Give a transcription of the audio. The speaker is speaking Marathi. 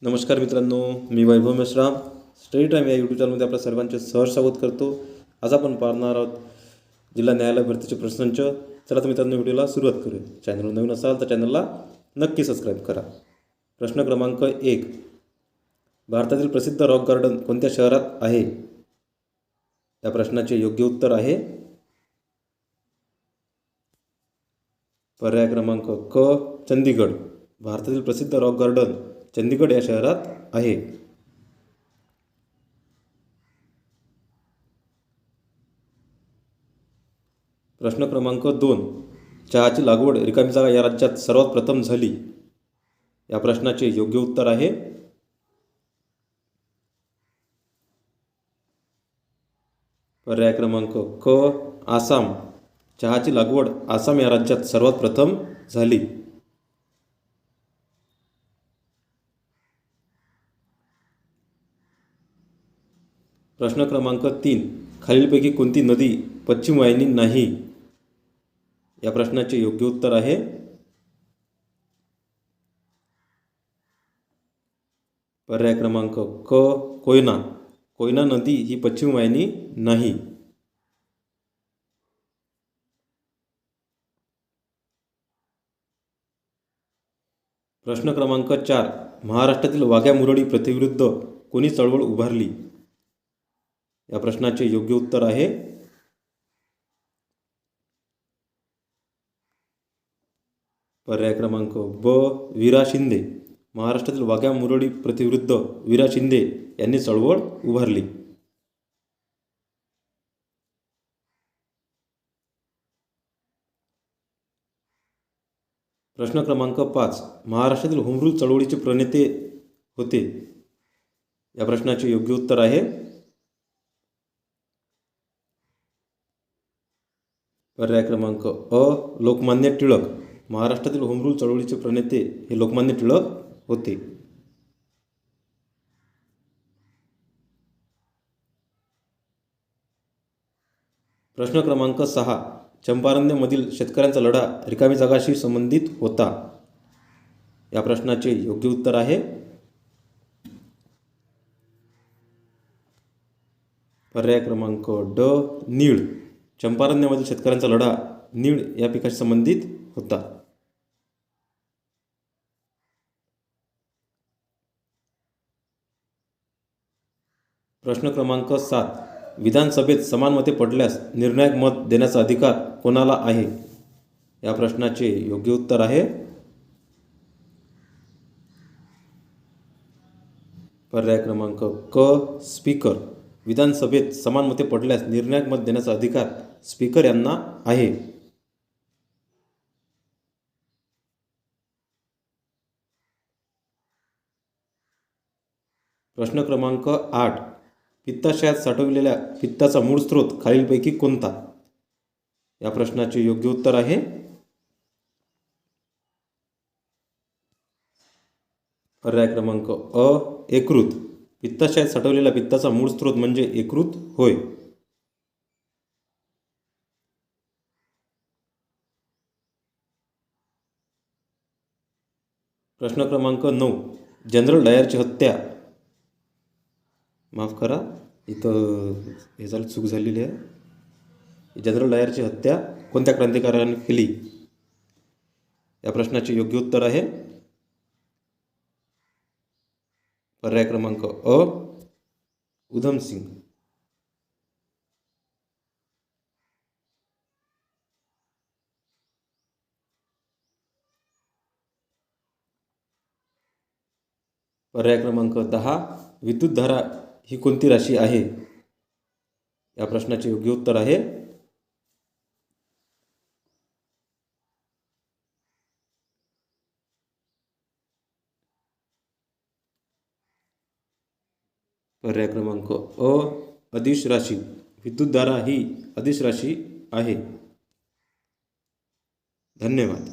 नमस्कार मित्रांनो, मी वैभव मेश्राम स्टडी टाईम या यूट्यूब चॅनलमध्ये आपल्या सर्वांचे सहर्ष स्वागत करतो. आज आपण पाहणार आहोत जिल्हा न्यायालय भरतीचे प्रश्नंच. चला तर मित्रांनो, व्हिडिओला सुरुवात करूया. चॅनलवर नवीन असाल तर चॅनलला नक्की सबस्क्राईब करा. प्रश्न क्रमांक 1. भारतातील प्रसिद्ध रॉक गार्डन कोणत्या शहरात आहे? या प्रश्नाचे योग्य उत्तर आहे पर्याय क्रमांक क, चंदीगड. भारतातील प्रसिद्ध रॉक गार्डन चंदीगड या शहरात आहे. प्रश्न क्रमांक 2. चहाची लागवड रिकामी जागा या राज्यात सर्वात प्रथम झाली. या प्रश्नाचे योग्य उत्तर आहे पर्याय क्रमांक क, आसाम. चहाची लागवड आसाम या राज्यात सर्वात प्रथम झाली. प्रश्न क्रमांक 3. खालीलपैकी कोणती नदी पश्चिम वाहिनी नाही? या प्रश्नाचे योग्य उत्तर आहे पर्याय क्रमांक क, कोयना. कोयना नदी ही पश्चिम वाहिनी नाही. प्रश्न क्रमांक 4. महाराष्ट्रातील वाघ्या मुरळी प्रथेविरुद्ध कोणी चळवळ उभारली? या प्रश्नाचे योग्य उत्तर आहे पर्याय क्रमांक ब, वीरा शिंदे. महाराष्ट्रातील वाघ्या मुरळी प्रथेविरुद्ध वीरा शिंदे यांनी चळवळ उभारली. प्रश्न क्रमांक 5. महाराष्ट्रातील होम रूल चळवळीचे प्रणेते होते. या प्रश्नाचे योग्य उत्तर आहे पर्याय क्रमांक अ, लोकमान्य टिळक. महाराष्ट्रातील होम रूल चळवळीचे प्रणेते हे लोकमान्य टिळक होते. प्रश्न क्रमांक 6. चंपारण्यमधील शेतकऱ्यांचा लढा रिकामी जागाशी संबंधित होता. या प्रश्नाचे योग्य उत्तर आहे पर्याय क्रमांक ड, नीळ. चंपारण्यमधील शेतकऱ्यांचा लढा नीळ या पिकाशी संबंधित होता. प्रश्न क्रमांक 7. विधानसभेत समान मते पडल्यास निर्णायक मत देण्याचा अधिकार कोणाला आहे? या प्रश्नाचे योग्य उत्तर आहे पर्याय क्रमांक क, स्पीकर. विधानसभेत समान मते पडल्यास निर्णायक मत देण्याचा अधिकार स्पीकर यांना आहे. प्रश्न क्रमांक 8. पित्ताशयात साठवलेल्या पित्ताचा मूळ स्रोत खालीलपैकी कोणता? या प्रश्नाचे योग्य उत्तर आहे पर्याय क्रमांक अ, यकृत. पित्ताशयात साठवलेला पित्ताचा मूळ स्रोत म्हणजे यकृत होय. प्रश्न क्रमांक 9. जनरल डायरची हत्या, माफ करा इथं हे झालं, चूक झालेली आहे. जनरल डायरची हत्या कोणत्या क्रांतिकारकाने केली? या प्रश्नाचे योग्य उत्तर आहे पर्याय क्रमांक अ, उधम सिंग. पर्याय क्रमांक 10. विद्युतधारा ही कोणती राशी आहे? या प्रश्नाचे योग्य उत्तर आहे पर्याय क्रमांक अ, अदिश राशी. विद्युतधारा ही अदिश राशी आहे. धन्यवाद.